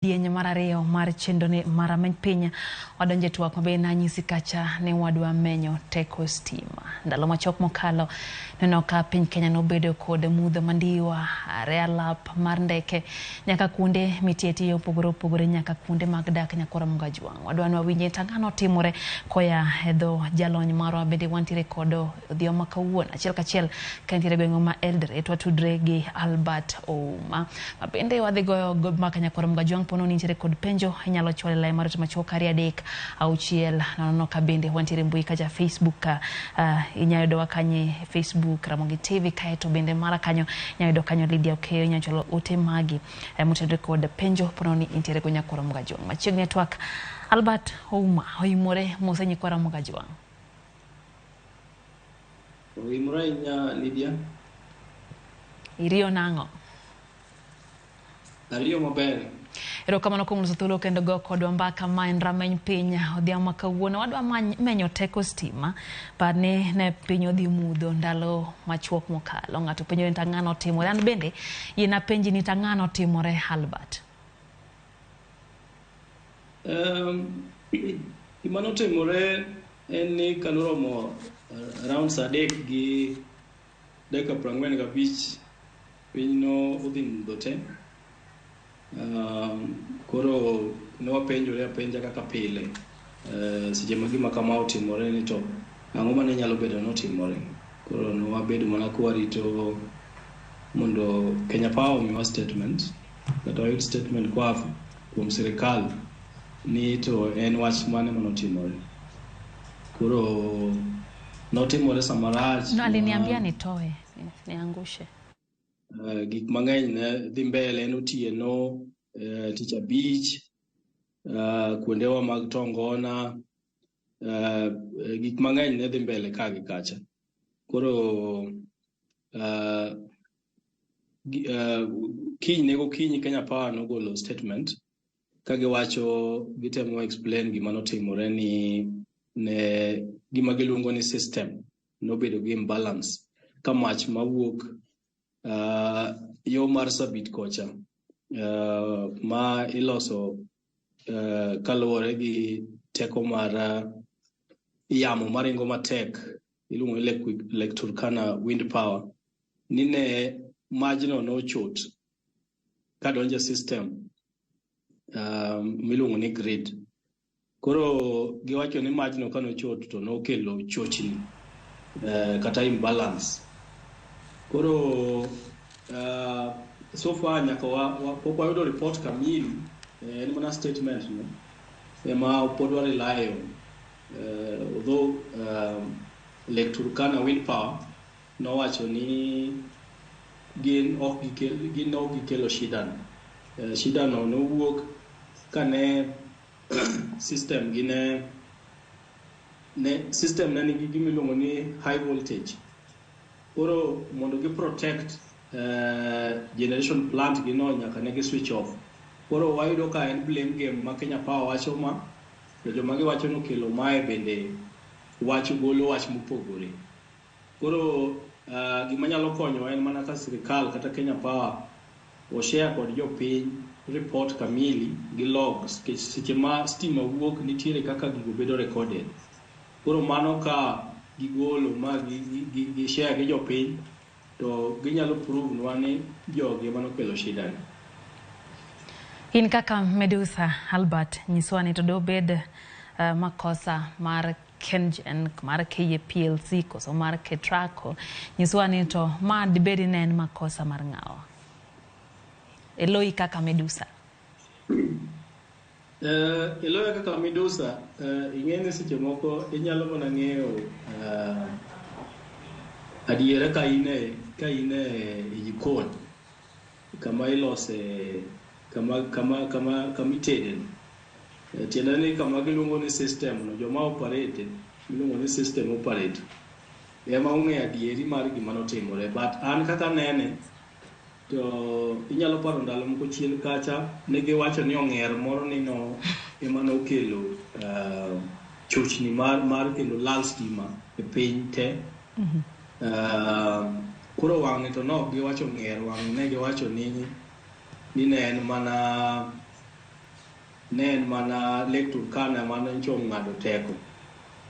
Dienya mar ariyo mar chenro ne mar piny wadonje twak mabe na nyisi kacha ne wadwa menyo teko stima. Ndalo machok mokalo neno ka piny Kenya nobedo kod mudho mandiwa realap mar ndeke nyaka kuonde mitieti opogore nyaka kuonde mag dak nyakora Mugajwang. Wadwa nwawinje tangano timore koya edho jalony marwa bende wantiere kodo odhioma kawuono achiel kachiel kantiere bengo ma Eldoret watudre gi Albert Ouma mabende wadhi goyo maka nyakora Mugajwang pono nintiere kod penjo inyalo chwale lai mar machuok ari adek auchiel nono ka bende wantiere mbui kaja Facebook inyayodo wakanye Facebook Ramogi TV kaeto bende mara kanyo nyayodo kanyo Lydia Okeyo nyacholo ote magi mutendre kod penjo pono ni intiere go nyakora Mugajwang. Machiegni Twak Albert Ouma oimore mose nyakora Mugajwang. Oimore nya Lydia. Irio nango. Ario maber. Erokamano kuom loso thuolo kendo go kodwa mbaka maen rameny piny odhiambo kawuono wadwa menyo teko stima parne ne piny odhi mudho ndalo machuok mokalo ng'ato penjo ni tang'ano timore an bende yena penji ni tang'ano timore Albert. Imano timore en ni kanoromo around sadek gi dakika 45 piny no odhi mudho te. Koro nowapenjore apenja kaka pile seche ma gima kama otimore ni to ang'o mane nyalo bedo notimore. Koro nowabedo mana kwarito mondo Kenya Power omiwa statement kata oyud statement kwa kuom sirikal ni to en wach mane manotimore. Koro notimore samarach no aliniambia nitoe niangushe gik mang'eny ne dhi mbele notieno tich abich kuondewa mag tongona gik mang'eny ne dhi mbele ka gi kacha. Koro kiny Kenya Power nogolo statement kagiwacho gitemo explain gima notimore ni ne gima giluongo ni system nobedo gi imbalance ka mach mawuok yo mar sabit kocha ma iloso kaluwore gi teko mar yamo maringo matek iluongo Lake Turkana wind power nine majno nochot kadonje system miluongo ni grid. Koro giwacho ni majno kanochot to nokelo chochni kata imbalance. Koro so far nyaka pok wayudo report kamili en mana statement no ema pod warelayo although Lake Turkana wind power nowacho ni gin ok gikelo shida no nowuok kane system system ne nigi gimiluongo ni high voltage. Koro mondo gi protect generation plant gino nyaka ne gi switch off. Koro wayudo ka en blame game ma Kenya Power wacho ma to joma giwacho no kelo mae bende golo wach mopogore. Koro gima nyalo konyo en mana ka sirikal kata Kenya Power o share kod jopiny report kamili gi logs seche ma stima wuok nitiere kaka gigo bedo recorded. Koro mano ka gigolo ma gi share gi jopiny to ginyalo prove nwa ni jogi manokelo shida ni. In kaka Medusa Albert nyiswani to do bed makosa mar Kengen mar KPLC koso mar Ketraco nyiswani to ma dibedi nen makosa mar ng'awa Eloi kaka Medusa. Eloi kaka Medusa ing'ene seche moko inyalo mana ng'eyo adiera ka ine jikon kama ilose kama itede tienda ni kama giluongo ni system no joma operate giluongo ni system operator ema ong'e adieri mar gima notimore. But an kaka nene to inyalo paro ndalo moko chien kacha ne giwacho ni ong'er moro ni no ema nokelo chochni mar kendo lal stima e piny te. Kuro wang'e to no giwacho ng'er wang'e ne giwacho ni ne en mana nen mana Lake Turkana mana nchom ngado teko.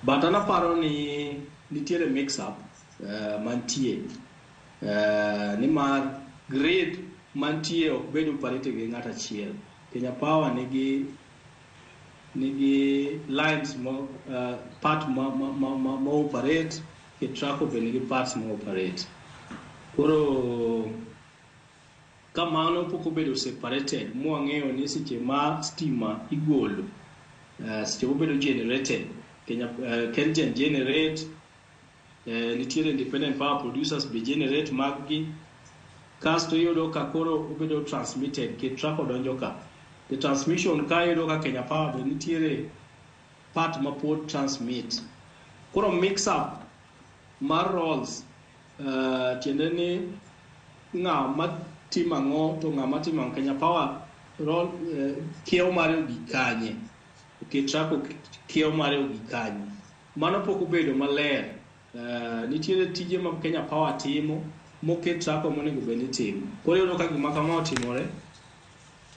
But anaparo ni nitiere mix up mantie ni mar grade mantie ok bedo parite gi ngata chiel. Kenya Power nigi lines mo part mo operate ke track be nigi parts mo operate. Koro kamano poko bedo separated mo ang'eyo ni seche ma stima igolo seche obedo generated Kenya Kengen generate nitiere independent power producers be generate maggi kasto yudo ka koro obedo transmitted ke track odonjo ka the transmission ka yudo ka Kenya Power be nitiere part ma pod transmit koro mix up mar roles tiende ni ng'ama timango to ng'ama timang Kenya Power role kiew mare gi kanye ke track kiew mare gi kanye mano pok obedo maler nitiere tije ma Kenya Power timo moket track monego bende timo koro yudo ka gima kama otimore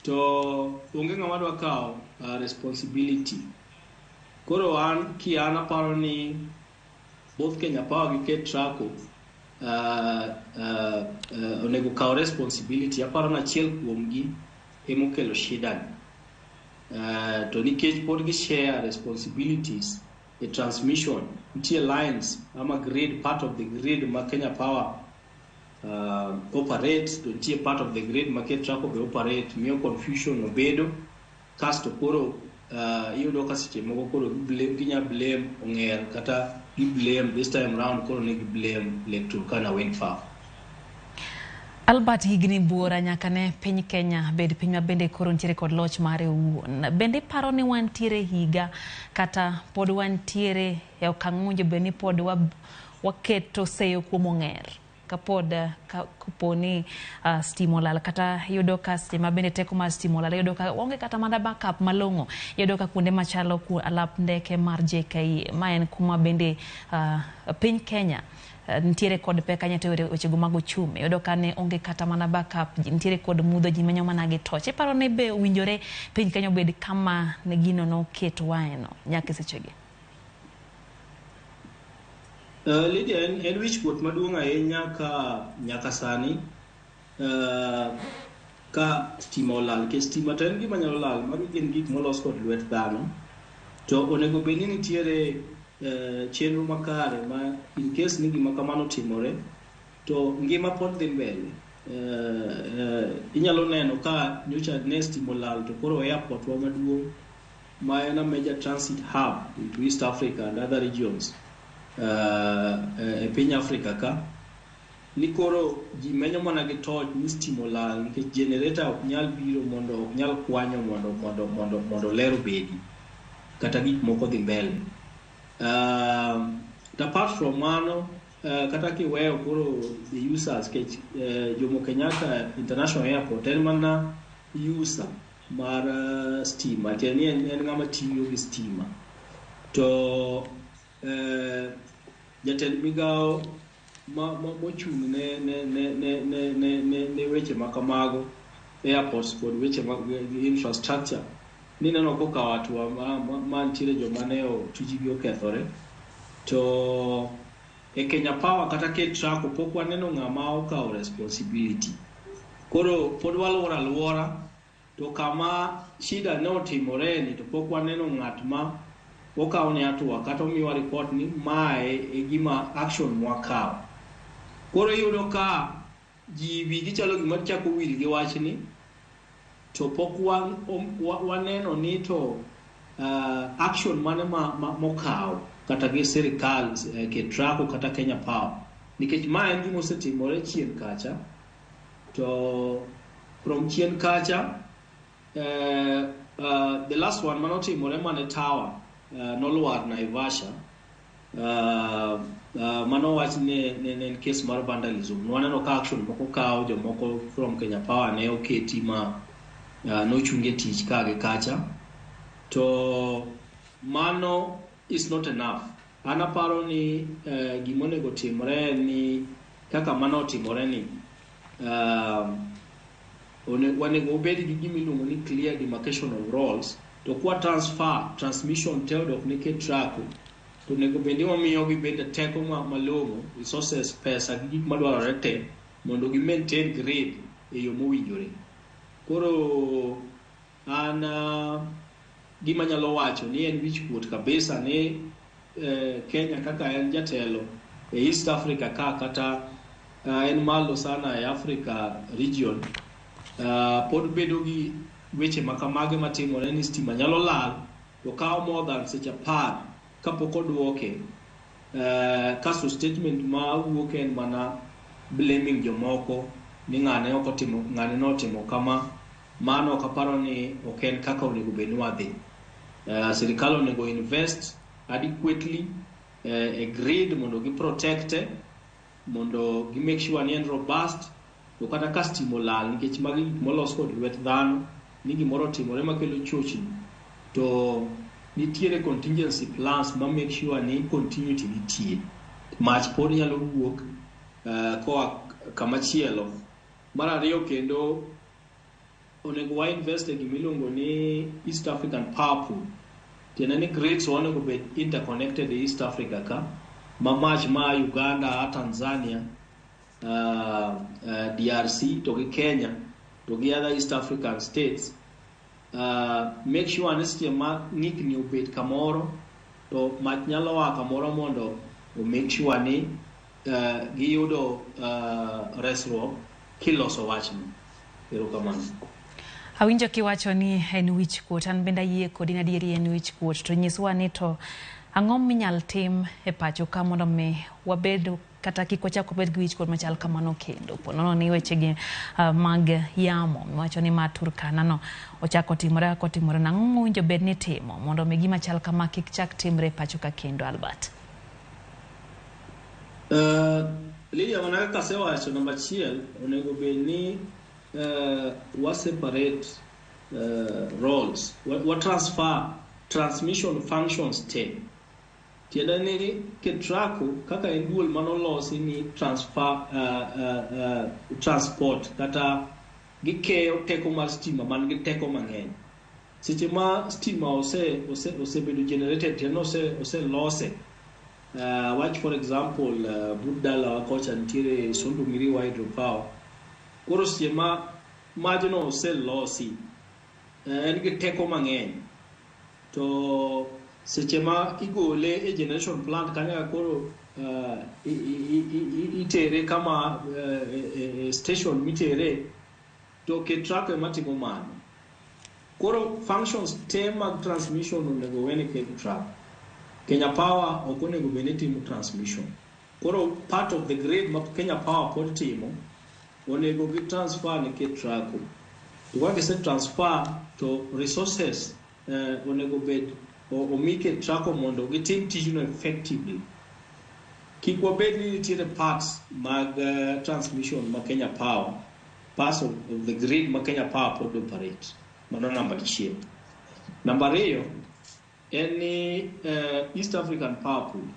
to onge ng'ama dwa kawo responsibility koro an aparo ni both Kenya Power gi ket track onego kawo responsibility aparo na achiel kuomgi emokelo shida to nikech pod gi share responsibilities the transmission nitie lines ama grid part of the grid ma Kenya Power operates to nitie part of the grid ma Ketraco be operate miyo confusion obedo kasto koro iyudo ka seche moko koro ginya blame ong'er kata gi blame this time round koro ne gi blame Lake Turkana wind farm. Albert higni buora nyaka ne piny Kenya bed piny ma bende koro ntiere kod loch mare owuon. Bende paro ni wantiere higa kata pod wantiere e okang' monjo be ni pod waketo seyo kuom ong'er ka pod kuponi stima olal kata yudo ka seche ma bende teko mar stima olal yudo ka onge kata mana backup malong'o yudo ka kuonde machalo ku alap ndeke mar JKI ma en kuma bende piny Kenya ntiere kod peka nyate wechego mag uchumi yudo ka ne onge kata mana backup ntiere kod mudho ji menyo mana gi toch iparo ne be winjore piny Kenya obed kama ne gino no keto waeno nyaka sechegi. Lydia en wichkuot maduong' ahinya ka nyaka sani ka stima olal ke stima to en gima nyalo lal magi gin gik molos kod lwet dhano to onego bed ni nitiere chenro makare ma in case ni gima kamano timore to ngima pod dhi mbele inyalo neno ka nyocha ne stima olal to koro airport wa maduong' ma en a major transit hub into East Africa and other regions e piny Africa ka ni koro ji menyo mana gi toch ni stima olal nikech generator ok nyal biro mondo ok nyal kwanyo mondo lero bedi kata gik moko dhi mbele. Apart from mano kata kiweyo koro the users kech Jomo Kenyatta International Airport en mana user mar stima teni en ng'ama tiyo gi stima to jatend migao mochung' ne weche makamago airports kod weche mag infrastructure ni neno kokawo atua ma ntiere joma ne tiji gi okethore to e Kenya Power kata Ketraco pok waneno ng'ama okawo responsibility koro pod waluoro aluora to kama shida ne otimore ni to pok waneno ng'at ma okawo ne atua kata omiwa report ni mae e gima action mwakawo koro yudo ka ji wigi chalo gima chako wil gi wachni to pok waneno ni to action mane mokawo kata gi sirikal Ketraco kata Kenya Power nikech ma en gima osetimore chien kacha to from chien kacha the last one manotimore mane tower nolwar Naivasha mano wach ne en case mar vandalism waneno ka action moko kawo jomoko from Kenya Power ne oketi ma nochunge tich kage kacha to mano is not enough. Anaparo ni gimonego timore ni kaka mano timore ni wanego obed gi gimiluongo ni clear demarcation of roles to kwa transmission te odok ne ke track to nego bende wamiyo gi bende teko malong'o, resources, pesa gi gik madwarore te mondo gi maintain grade e yo mowinjore. Koro an gima nyalo wacho ni en wich kuot kabisa ni Kenya kaka en jatelo e East Africa kata en malo sana e Africa region, pod bedo gi weche makamage matimore ni stima nyalo lal to kawo more than seche 10 kapok oduoke. Kaso statement ma wuok en mana blaming jomoko ni ng'ane notimo kama. Mano kaparo ni ok en kaka onego bed ni wadhi. Sirikal onego invest adequately a grid mondo gi protecte, mondo gi make sure ni en robust, to kata ka stima olal nikech magi molos kod lwet dhano, ni gimoro timore makelo chochni, to nitiere contingency plans ma make sure ni continuity nitie. Mach pod nyalo wuok koa kamachielo. Mar ariyo kendo onego wa invest e gimiluongo ni East African Power Pool. Tiende ni grids onego bed interconnected e East Africa ka, mach ma Uganda, Tanzania, DRC to gi Kenya to gi other East African states. Make sure ni stima ng'ikni obed kamoro, to mach nyalo wa kamoro mondo o make sure ni giyudo resruok kiloso wachni. Erokamano. Awinjo kiwacho ni en wich kuot, an bende ayie kodi adieri en wich kuot, to nyiswa ni to ang'o minyal tim e pacho ka mondo mi wabed kata kik wachak wabed gi wich kuot machal kamano kendo. Ponono ni weche gi mag yamo miwacho ni ma Turkana no ochako timore nang'o mowinjo bed ni timo mondo mi gima chal kama kik chak timre e pacho ka kendo, Albert? Lydia, manaka kasewacho namba achiel onego bed ni we separate roles, we transfer transmission functions te. Tiende ni ke trako kaka en duol manolosi ni transfer transport kata gikeyo teko mar stima man gi teko mang'eny. Seche ma stima osebedo generated tiende ose lose. Watch for example Budala kocha nitiere Sondu Miriwa hydropower. Koro seche ma majno ose losi en gi teko mang'eny, to seche ma igole e generation plant kanya koro itere kama station mitere, to ke track matimo mano. Koro functions te mag transmission onego wene ke track. Kenya Power ok onego bende timo transmission. Koro part of the grid ma Kenya Power pod timo onego gi transfer ne ke track. To what is a transfer to resources onego bed o make a track mondo gi tim tijno effectively. Kik wabed ni nitiere parts mag transmission ma Kenya Power, parts of the grid ma Kenya Power pod operate. Mano number 1. Number 2 en ni East African Power Pool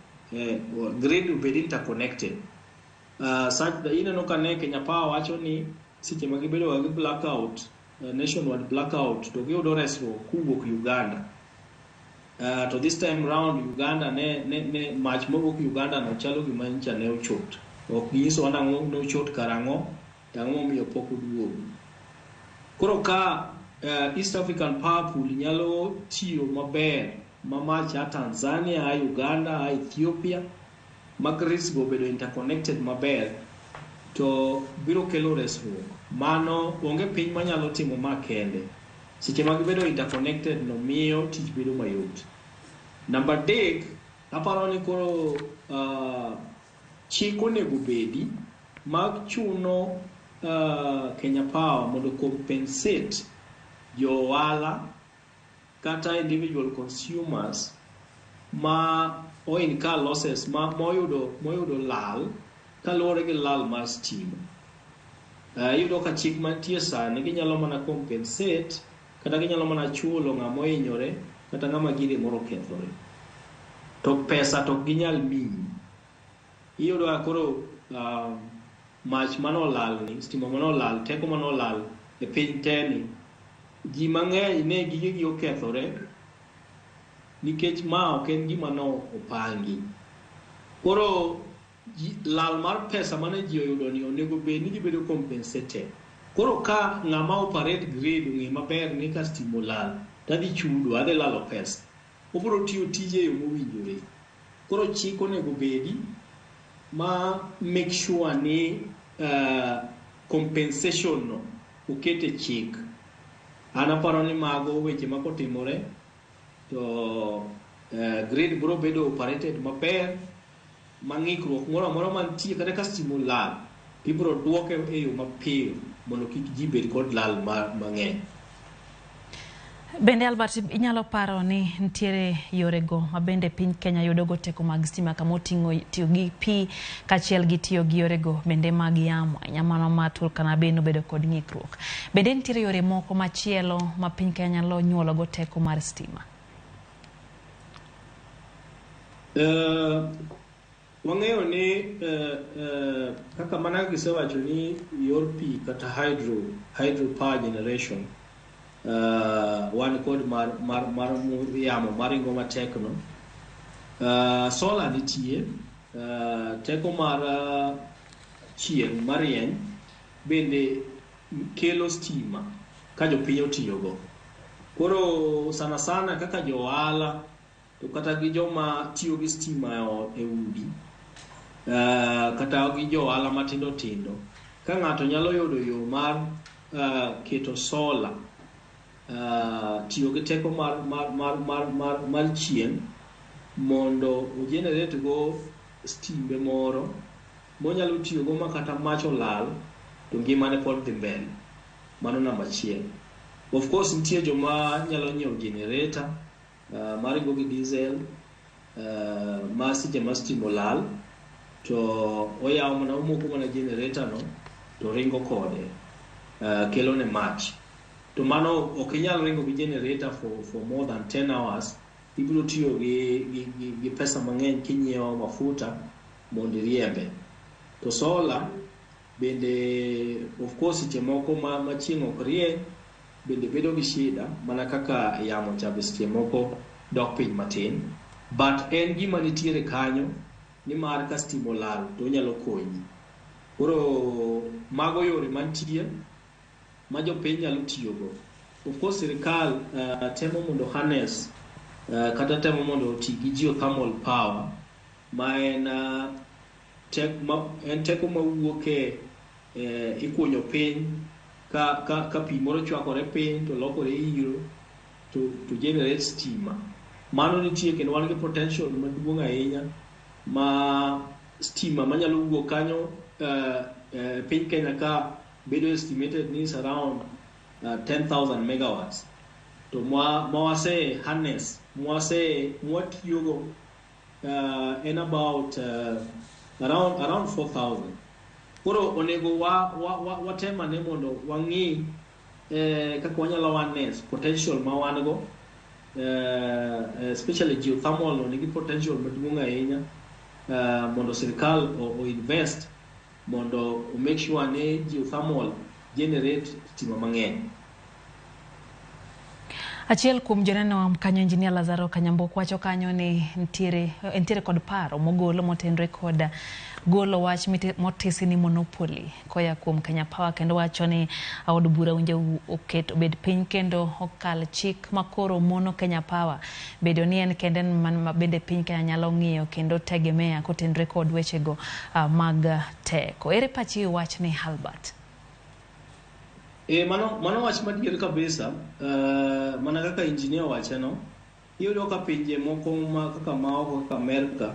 grid will be interconnected such that ineno kane Kenya Power wacho ni seche ma gibedo gi blackout, nationwide blackout, to giyudo resruok kuwuok Uganda. To this time round Uganda ne mach mowuok Uganda no chalo gima ncha ne ochot. Ok nyiso nang'o ne ochot karang'o, tang'o momiyo pok oduogo. Koro ka East African Power Pool nyalo tiyo maber ma mach a Tanzania, a Uganda, a Ethiopia, mag grids go bedo interconnected maber, to biro kelo resruok. Mano onge piny manyalo timo ma kende. Seche ma gibedo interconnected no miyo tich bedo mayot. Number 3, aparo ni koro chik onego bedi mag chuno Kenya Power mondo compensate jo ohala kata individual consumers ma incur losses ma moyudo lal kaluwore gi lal mar stima. Yudo ka chik mantie sani ginyalo mana compensate kata ginyalo mana chulo ng'ama ohinyore kata ng'ama gire moro kethore, to pesa to ginyal miyi. Iyudo koro mach manolal ni, stima manolal, teko manolal e piny teni ji mang'eny ne gigegi okethore nikech ma ok en gima no opangi. Koro lal mar pesa mane ji oyudo ni onego bed ni gibedo compensated. Koro ka ng'ama operate grade ng'e maber ni ka stima olal tadhi chudo, adhi lalo pesa, obiro tiyo tije e yo mowinjore. Koro chik onego bedi ma make sure ni compensation no okete chik. An aparo ni mago weche ma kotimore to grid biro bedo operated maber, ma ng'ikruok moro amora mantie kata ka stima olal ibiro duoke e yo mapiyo mondo kik ji bed kod lal mang'eny. Bende Albert, inyalo paro ni ntiere yorego ma bende piny Kenya yudogo teko mag stima kama oting'o tiyo gi pi kachiel gi tiyo gi yorego bende mag yamo nyamano ma Turkana bende obedo kod ng'ikruok. Bende ntiere yore moko machielo ma piny Kenya nyalo nyuologo teko mar stima? Wang'eyo ni kaka mana gisewacho ni yor pi kata hydro power generation wan kod mar yamo maringo matek no. Solar nitie, teko mar chieng' marieny bende kelo stima ka jopiny otiyogo. Koro sana kaka jo ohala to kata gi joma tiyo gi stima e udi, kata gi jo ohala matindo tindo, ka ng'ato nyalo yudo yo mar keto solar, tiyo gi teko mar chieng' mondo o generate go stimbe moro monyalo tiyo go makata mach olal to ngimane pod dhi mbele. Mano namba achiel. Of course nitie joma nyalo nyiewo generator maringo gi diesel, ma seche ma stima olal to oyawo mana omoko mana generator no to ringo kode, kelo ne mach. To mano ok inyal ringo gi generator for more than 10 hours. Ibiro tiyo gi pesa mang'eny kinyiewo mafuta mondo iriembe. To solar bende of course seche moko ma chieng' ok rieny bende bedo gi shida mana kaka yamo cha seche moko dok piny matin, but en gima nitiere kanyo ni mar ka stima olal to nyalo konyi. Koro mago yore mantie ma jopiny nyalo tiyogo. Of course sirikal temo mondo harness kata temo mondo oti gi geothermal power ma en teko mawuok ikunyo piny ka pi moro chwakore piny to lokore iro to generate stima. Mano nitie kendo wan gi potential maduong' ahinya ma stima manyalo wuok kanyo piny Kenya ka bedo estimated needs around 10,000 megawatts. To mwase harness, mwatiyogo in about around 4,000. Koro onego watema ne mondo wang'i kaka wanyalo harness potential ma wan go, especially geothermal no nigi potential maduong' ahinya, mondo sirikal o invest mondo o make sure ne geothermal generate stima mang'eny. Achiel kuom joneno kanyo Engineer Lazaro Kanyambok wacho kanyo ni ntiere kod paro mogolo motenre kod golo wach motisi ni monopoly koya kuom Kenya Power, kendo wacho ni od bura winjo oketo bed piny kendo okal chik makoro mono Kenya Power bedo ni en kende man bende piny Kenya nyalo ng'iyo kendo tegemea kotenre kod wechego mag teko. Ere pachi wach ni Albert? Mano wach madier kabisa. Mana kaka engineer wache no, iyudo ka pinje moko kaka maoko kaka Amerika,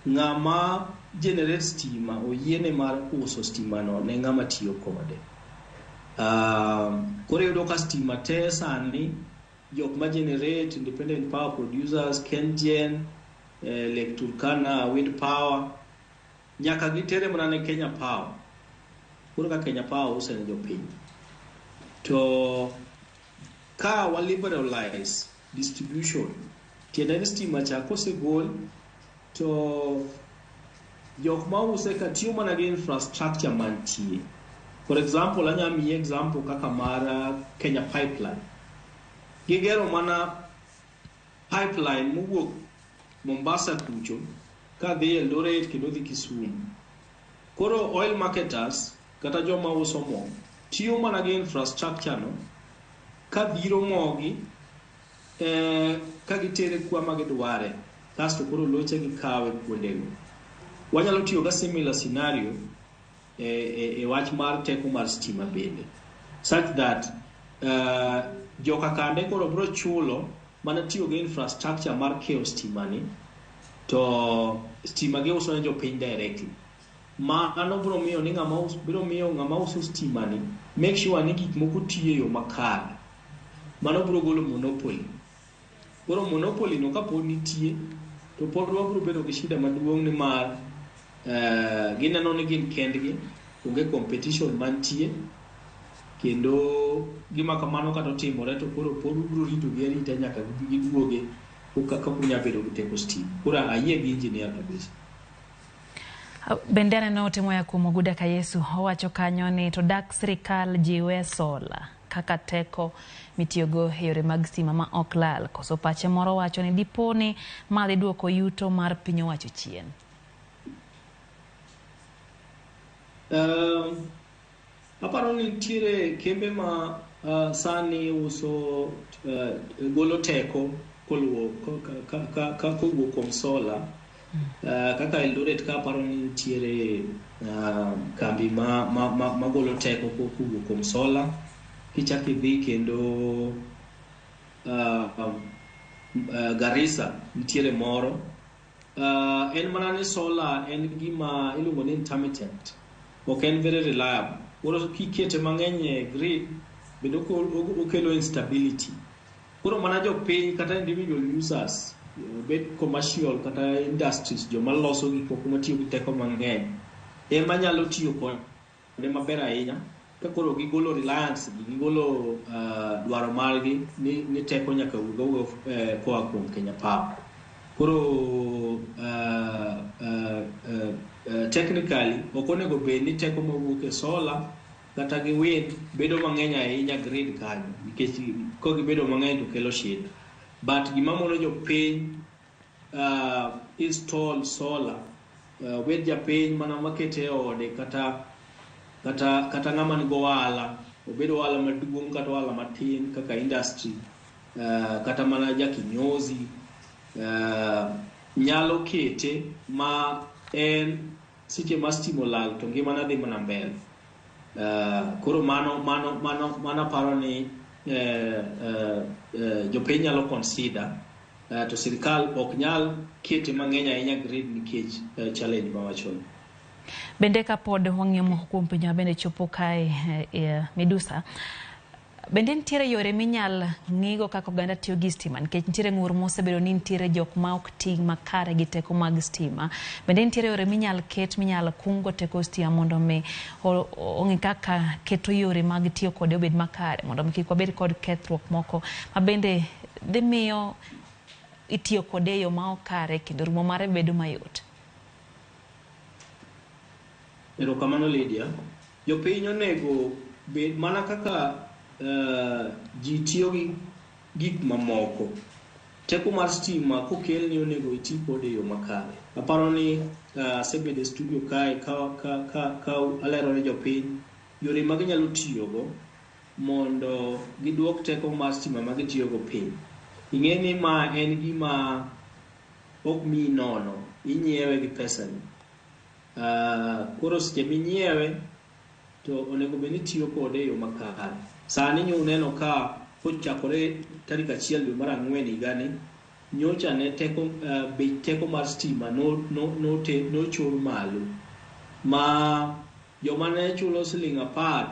ng'ama generate stima oyiene mar uso stima no ne ng'ama tiyo kode. Koro iyudo ka stima te sani jok ma generate, independent power producers, KenGen, Lake Turkana wind power, nyaka gitere mana ne Kenya Power. Koro ka Kenya Power use ne jopiny. To ka wa liberalize distribution, tiende ni stima cha kosegol to jok ma use ka tiyo mana gi infrastructure mantie. For example, anya mi example kaka mara Kenya Pipeline. Gigero mana pipeline muwuok Mombasa kucho ka dhi Eldoret kendo dhi Kisumu. Koro oil marketers kata joma uso mo tiyo mana gi infrastructure no ka biro mogi ka gitere kuma gidware kasto koro loche gi kawe kuondego. Wanyalo tiyo ga similar scenario e wach mar teko mar stima bende, such that joka kande koro bro chulo mana tiyo gi infrastructure mar keo stima ni to stima gi uso ne jopiny directly. Ma ano bro miyo ni ng'ama uso stima ni make sure ni gik moko tiyo yo makare. Mano bro golo monopoly. Koro monopoly no kapod nitie to pod wabro bedo gi shida maduong' ni mar gineno ni gin kendgi, onge competition mantie, kendo gima kamano kata timore to koro pod ubro rito gi arita nyaka giduoge kaka kunya bedo gi teko stima. Koro ayie gi engineer kabisa. Bende aneno temo ya kuom Oguda ka Yesu owacho kanyo ni to dak sirikal jiwe sola kaka teko mitiyogo e yore mag stima ma ok lal. Koso pache moro wacho ni diponi madhi duoko yuto mar piny owacho chien. Aparo ni nitiere kembe ma sani uso golo teko koluwo ka kowuok kuom sola. Kaka Eldoret ka aparo ni nitiere kambi ma golo teko kowuok kuom sola. Kichak idhi kendo Garissa nitiere moro. En mana ni sola en gima iluongo ni intermittent. Ok en very reliable. Koro kikete mang'eny e grid bedo okelo instability. Koro mana jopiny kata individual users, bed commercial kata industries, joma loso gik moko matiyo gi teko mang'eny ema nyalo tiyo kode maber ahinya ka koro gigolo reliance, gigolo dwaro margi ni teko nyaka wuog koa kuom Kenya Power. Koro technically ok onego bed ni teko mawuok e sola kata gi wind bedo mang'eny ahinya grid kanyo, nikech ka gibedo mang'eny to kelo shida. But gima mono jopiny install solar with japiny mana makete ode kata ng'ama ni go ohala, obedo ohala maduong' kata ohala matin kaka industry, kata mana jakinyozi, nyalo kete ma en seche ma stima olal to ngimana dhi mana mbele. Koro mano paro ni jopiny nyalo consider, to sirikal ok nyal kete mang'eny ahinya grid nikech challenge ma wachon. Bende ka pod wang'iyo moko kuom piny bende chopo kae Medusa, bende nitiere yore minyal ng'igo kaka oganda tiyo gi stima, nikech nitiere ng'ur mosebedo ni nitiere jok ma ok ti makare gi teko mag stima. Bende nitiere yore minyal kungo teko stima mondo mi ong'i kaka keto yore mag tiyo kode obed makare, mondo mi kik wabed kod kethruok moko ma bende dhi miyo itiyo kode yo ma ok kare kendo rumo mare bedo mayot. Erokamano Lydia, jopiny onego bed mana kaka ji tiyo gi gik mamoko. Teko mar stima kokel ni onego iti kode yo makare. Aparo ni asebede studio kae ka alero ne jopiny yore ma ginyalo tiyogo mondo giduok teko mar stima ma gitiyogo piny. Ing'e ni ma en gima ok mi nono, inyiewe gi pesani. Koro seche minyiewe to onego bed ni tiyo kode yo makare. Sani uneno ka kochakore tarik 1 dwe mar 4 higani, nyocha ne teko mar stima nochor malo, ma joma ne chulo $10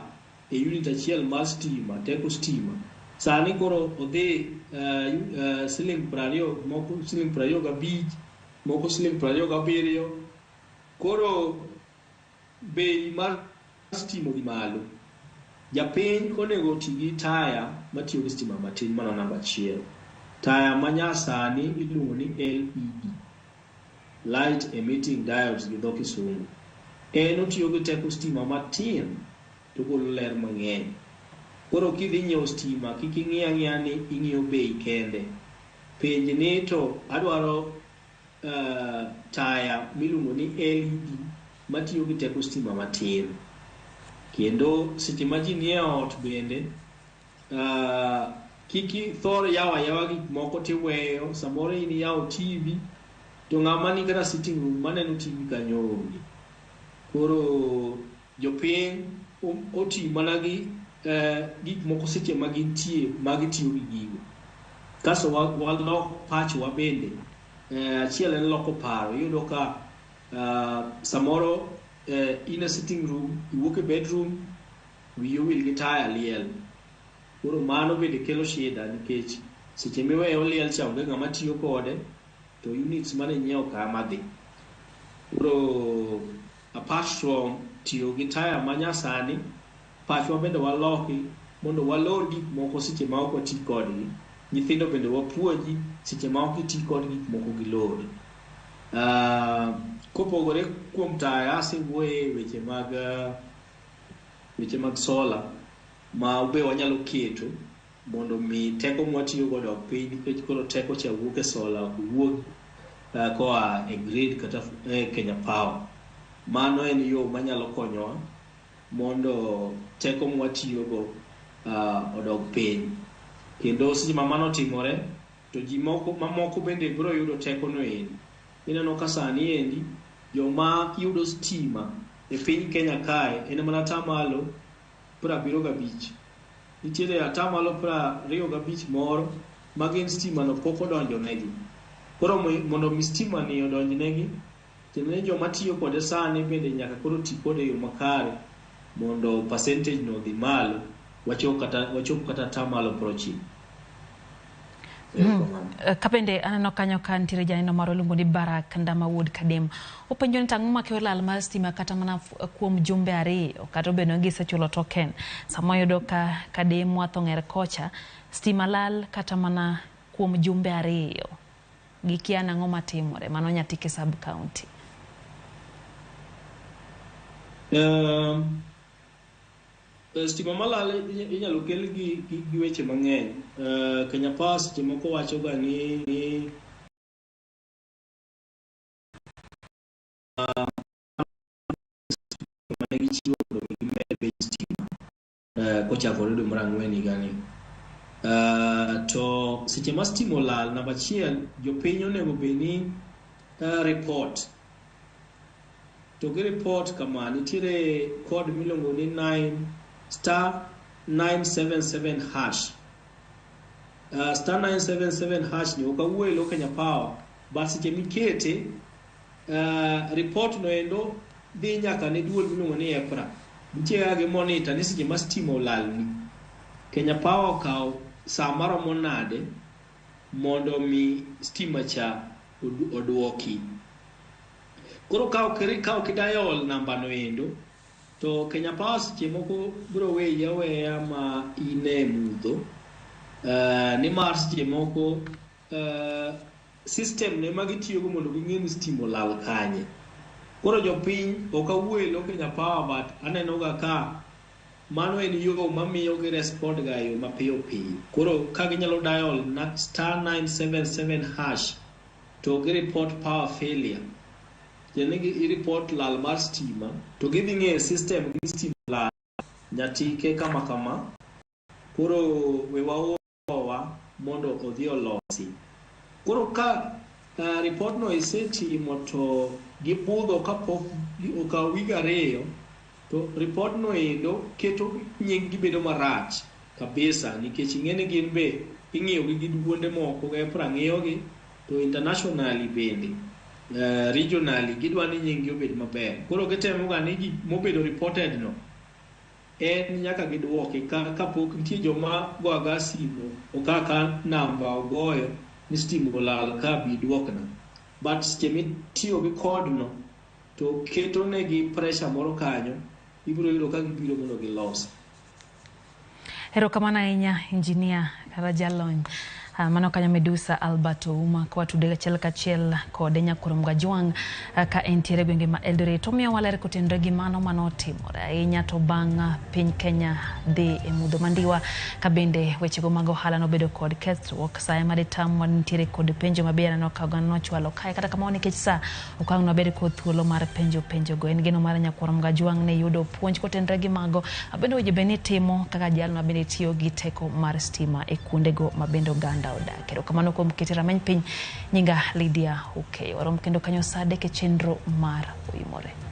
e unit achiel mar stima, teko stima, sani koro odhi $20, moko $25, moko $27. Koro bei mar stima di malo. Japiny onego ti gi taya matiyo gi stima matin, mana namba 1. Taya manyasani iluongo ni LED, light emitting diodes gi dho Kisungu. En otiyo gi teko stima matin to golo ler mang'eny. Koro kidhi nyiewo stima kik ing'iya ni ing'iyo bei kende. Penj ni to adwaro taya miluongo ni LED matiyo gi teko stima matin. Kendo seche ma ji nie ot bende kiki thor yawa gik moko tiweyo, samoro in yawo TV to ng'ama ni kata sitting room maneno TV kanyo onge. Koro jopiny oti mana gi gik moko seche ma gintie magitiyo gi gigo. Kaso walok pachwa bende achiel en loko paro. Iyudo ka samoro in a sitting room, iwuok e bedroom, wiyo wil gi taya liel. Koro mano bende kelo shida nikech seche miweyo liel cha onge ng'ama tiyo kode to units mane nyiewo kama dhi. Koro apart from tiyo gi taya manyasani, pachwa bende waloki mondo walor gik moko seche ma ok wati kodgi. Nyithindo bende wapuonji seche ma ok iti kod gik moko gi lor. Kopogore kuom taya asewuoye weche mag sola ma ube wanyalo keto mondo mi teko mwatiyo godo piny, nikech koro teko cha wuok e sola wuok koa e grid kata Kenya Power. Mano en yo manyalo konyowa mondo teko mwatiyo go odog piny. Kendo seche ma mano timore to ji mamoko bende biro yudo teko no endi. Ineno ka sani endi joma yudo stima e piny Kenya kae en mana tamalo 75. Nitiere atamalo 25 moro magin stima no pok odonjo negi. Koro mondo mi stima ni odonj negi, tene joma tiyo kode sani bende nyaka koro ti kode yo makare mondo percentage no dhi malo, wachop kata atamalo 90. Kapende aneno kanyo ka nitiere janeno moro luongo ni Barak Ndama Wood Kadem. Openjo ni tang'o makelo lal mar stima kata mana kuom jumbe 2 kata obedo ni gisechulo token. Sama yudo ka Kadem watho ng'er kocha stima lal kata mana kuom jumbe 2. Gikia nang'o matimore mano Nyatike sub county. Stima malal inyalo kel gi weche mang'eny. Kenya Power seche moko wacho ga ni gichiwo mondo gimed bei stima kochakore dwe mar 4 higani. To seche ma stima olal, namba achiel jopiny onego bed ni report. To gi report kama nitiere code miluongo ni *977# *977# ni ok awuoyo lo Kenya Power, but seche mikete report no endo dhi nyaka ne duol miluongo ni EPRA. Nitie gi monitor ni seche ma stima olal ni Kenya Power okawo saa maromo nade mondo mi stima cha oduoki. Koro kawo kidayol namba no endo to Kenya Power seche moko biro weya ma ine mudho. Ni mar seche moko system ne magitiyo go mondo ging'e ni stima olal kanye. Koro jopiny ok awuoyo lo Kenya Power, but aneno ga ka mano en yo mamiyo gi respond ga yo mapiyo piyo. Koro ka ginyalo dial *977# to gi report power failure, i report lal mar stima, to gidhi ng'e system gi stima lal Nyatike kama. Koro we waowa mondo odhi olosi. Koro ka report no isetimo to gibudho kapok okawo wige 2, to report no endo keto nying gibedo marach kabisa, nikech ing'eni gin be ing'iyo gi duonde moko ga prang'iyo gi, to internationally bende regionally gidwa ni nying gi obed maber. Koro gitemo ga ni gik mobedo reported no en nyaka gidwoki kapok nitie joma goaga simu okaka namba ogoyo ni stima olal ka bi duokna. But seche mitiyo gi code no to keto negi pressure moro kanyo, ibiro yudo ka gibiro mondo gilos. Erokamano ahinya Engineer kata jalony. Mano kanyo Medusa Alberto Uma kwa tudega chel kachiel kode Nyakurum Gajwang ka entiere gwenge ma Eldoret. Omiyo walere kotenre gi mano timore ahinya to bang' piny Kenya dhi e mudho mandiwa ka bende wechego mag ohala nobedo kod kethruok saa ma detam wantiere kod penjo maber no kagano chwalo kae kata kamano nikech saa okang' no bedo kod thuolo mar penjo go en geno mar Nyakurum Gajwang ne yudo puonj kotenre gi mago bende weje beni timo kaka jalno bende tiyo gi teko mar stima e kuondego mabendo ganda odak. Erokamano kuom keto rameny piny. Nyinga Lydia Okeyo. Warom kendo kanyo saa 3 chenro mar Oimore.